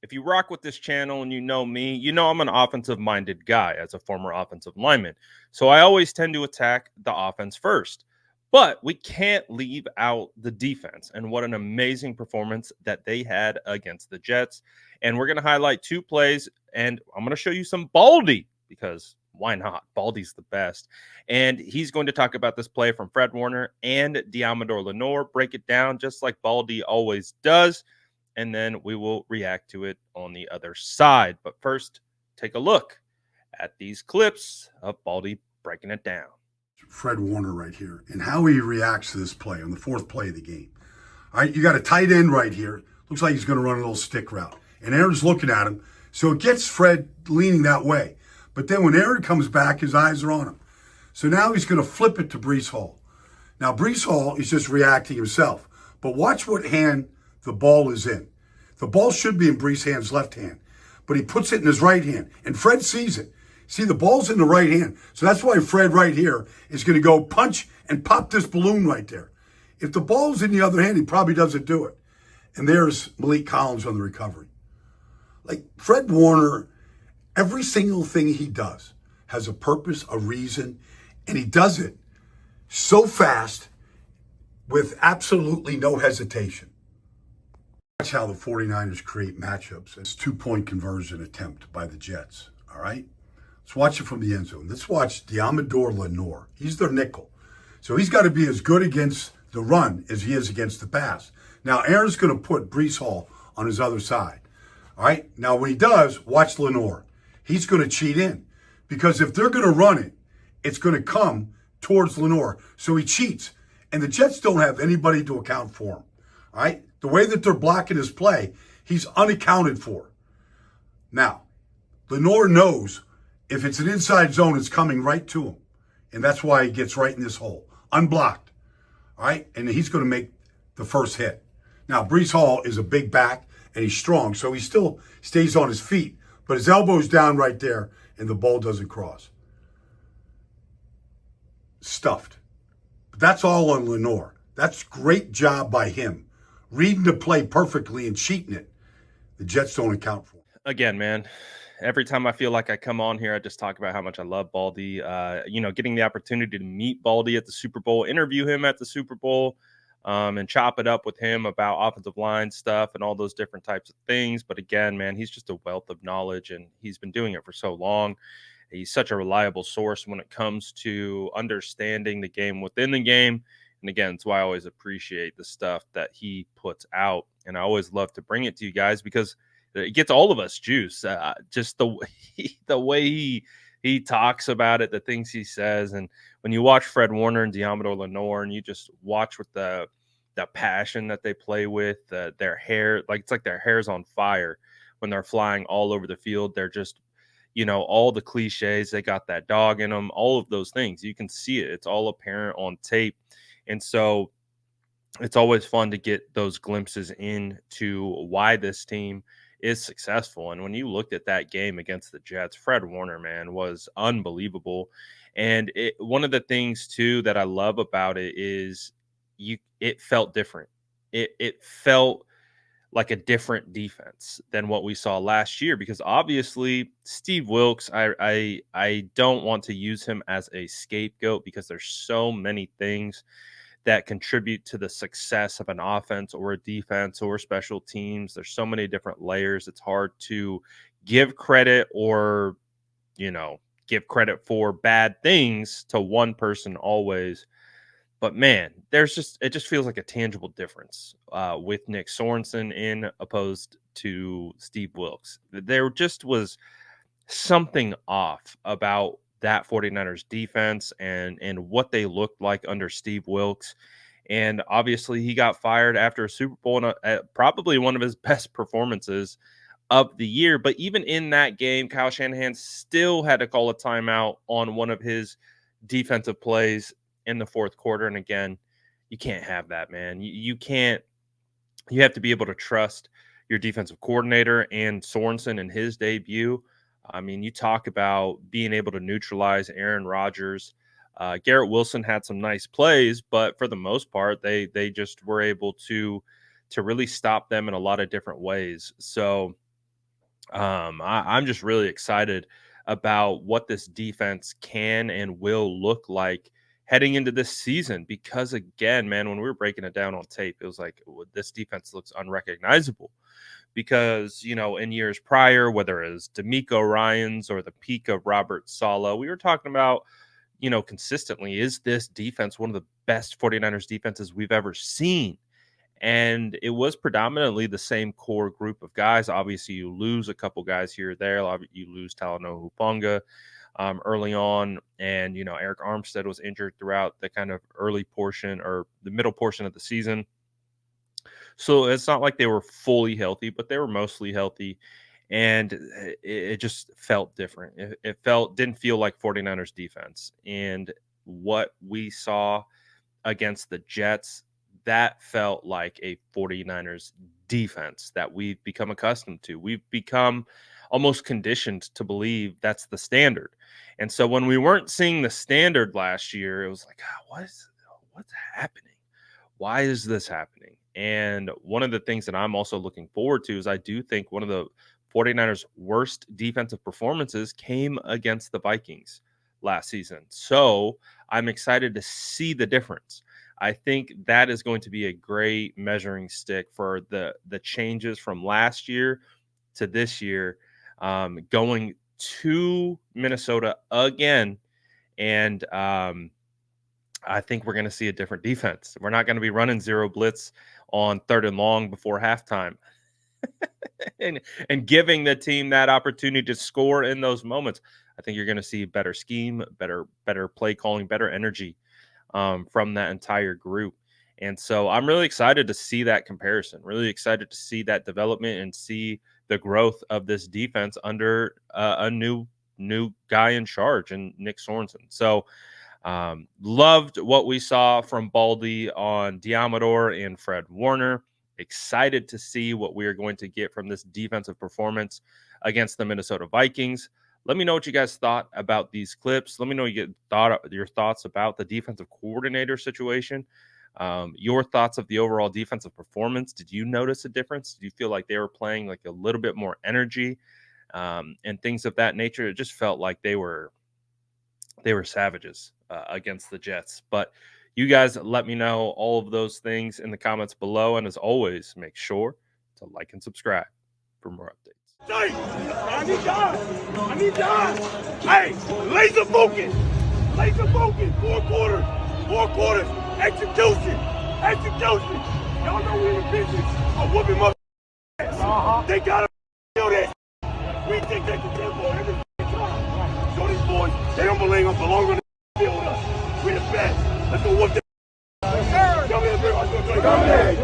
if you rock with this channel and you know me, you know I'm an offensive minded guy as a former offensive lineman. So I always tend to attack the offense first. But we can't leave out the defense and what an amazing performance that they had against the Jets. And we're going to highlight two plays, and I'm going to show you some Baldy because why not? Baldy's the best. And he's going to talk about this play from Fred Warner and Deommodore Lenoir, break it down just like Baldy always does. And then we will react to it on the other side. But first, take a look at these clips of Baldy breaking it down. Fred Warner right here and how he reacts to this play on the fourth play of the game. All right, you got a tight end right here. Looks like he's going to run a little stick route. And Aaron's looking at him. So it gets Fred leaning that way. But then when Aaron comes back, his eyes are on him. So now he's going to flip it to Breece Hall. Now, Breece Hall is just reacting himself. But watch what hand the ball is in. The ball should be in Breece's hand's left hand. But he puts it in his right hand. And Fred sees it. See, the ball's in the right hand. So that's why Fred right here is going to go punch and pop this balloon right there. If the ball's in the other hand, he probably doesn't do it. And there's Malik Collins on the recovery. Like Fred Warner, every single thing he does has a purpose, a reason, and he does it so fast with absolutely no hesitation. Watch how the 49ers create matchups. It's a 2-point conversion attempt by the Jets, all right? Let's watch it from the end zone. Let's watch Deommodore Lenoir. He's their nickel. So he's got to be as good against the run as he is against the pass. Now, Aaron's going to put Breece Hall on his other side. All right? Now, when he does, watch Lenoir. He's going to cheat in. Because if they're going to run it, it's going to come towards Lenoir. So he cheats. And the Jets don't have anybody to account for him. All right? The way that they're blocking his play, he's unaccounted for. Now, Lenoir knows if it's an inside zone, it's coming right to him. And that's why he gets right in this hole, unblocked. All right? And he's going to make the first hit. Now, Breece Hall is a big back, and he's strong, so he still stays on his feet. But his elbow's down right there, and the ball doesn't cross. Stuffed. But that's all on Lenoir. That's great job by him. Reading the play perfectly and cheating it. The Jets don't account for it. Again, man. Every time I feel like I come on here, I just talk about how much I love Baldy. Getting the opportunity to meet Baldy at the Super Bowl, interview him at the Super Bowl, and chop it up with him about offensive line stuff and all those different types of things. But again, man, he's just a wealth of knowledge, and he's been doing it for so long. He's such a reliable source when it comes to understanding the game within the game. And again, that's why I always appreciate the stuff that he puts out. And I always love to bring it to you guys because it gets all of us juice. Just the way he talks about it, the things he says, and when you watch Fred Warner and Deommodore Lenoir, and you just watch with the passion that they play with, their hair, like it's like their hair's on fire when they're flying all over the field. They're just, all the cliches. They got that dog in them. All of those things, you can see it. It's all apparent on tape, and so it's always fun to get those glimpses into why this team is successful. And when you looked at that game against the Jets, Fred Warner, man, was unbelievable. And one of the things too that I love about it is it felt different. It felt like a different defense than what we saw last year, because obviously Steve Wilks, I don't want to use him as a scapegoat because there's so many things that contribute to the success of an offense or a defense or special teams. There's so many different layers. It's hard to give credit or, give credit for bad things to one person always. But man, it just feels like a tangible difference with Nick Sorensen in opposed to Steve Wilks. There just was something off about that 49ers defense and what they looked like under Steve Wilks. And obviously he got fired after a Super Bowl and probably one of his best performances of the year. But even in that game, Kyle Shanahan still had to call a timeout on one of his defensive plays in the fourth quarter. And again, you can't have that, man. You can't. You have to be able to trust your defensive coordinator and Sorensen in his debut. I mean, you talk about being able to neutralize Aaron Rodgers. Garrett Wilson had some nice plays, but for the most part, they just were able to really stop them in a lot of different ways. So I'm just really excited about what this defense can and will look like heading into this season. Because again, man, when we were breaking it down on tape, it was like this defense looks unrecognizable. Because in years prior, whether it was D'Amico Ryans or the peak of Robert Sala, we were talking about consistently, is this defense one of the best 49ers defenses we've ever seen? And it was predominantly the same core group of guys. Obviously, you lose a couple guys here or there. You lose Talanoa Hufanga early on, and Eric Armstead was injured throughout the kind of early portion or the middle portion of the season. So it's not like they were fully healthy, but they were mostly healthy, and it just felt different. It didn't feel like 49ers defense, and what we saw against the Jets, that felt like a 49ers defense that we've become accustomed to. We've become almost conditioned to believe that's the standard. And so when we weren't seeing the standard last year, it was like, what's happening? Why is this happening? And one of the things that I'm also looking forward to is I do think one of the 49ers' worst defensive performances came against the Vikings last season. So I'm excited to see the difference. I think that is going to be a great measuring stick for the changes from last year to this year, going to Minnesota again. And I think we're going to see a different defense. We're not going to be running zero blitz on 3rd and long before halftime. and giving the team that opportunity to score in those moments. I think you're going to see better scheme, better play calling, better energy from that entire group. And so I'm really excited to see that comparison, really excited to see that development and see the growth of this defense under a new guy in charge and Nick Sorensen. So loved what we saw from Baldy on Deommodore and Fred Warner. Excited to see what we are going to get from this defensive performance against the Minnesota Vikings. Let me know what you guys thought about these clips. Let me know your thoughts about the defensive coordinator situation. Your thoughts of the overall defensive performance. Did you notice a difference? Did you feel like they were playing like a little bit more energy and things of that nature? It just felt like they were savages against the Jets. But you guys let me know all of those things in the comments below. And as always, make sure to like and subscribe for more updates. I need God. I need God. Hey, laser focus. Laser focus. 4 quarters. 4 quarters. Execution. Execution. Y'all know we're in the business of whooping my They got to feel that. We think they can tempo every time. So these boys, they don't belong on the field with us. We're the best. Let's go whoop them. Come here, bro. Come here.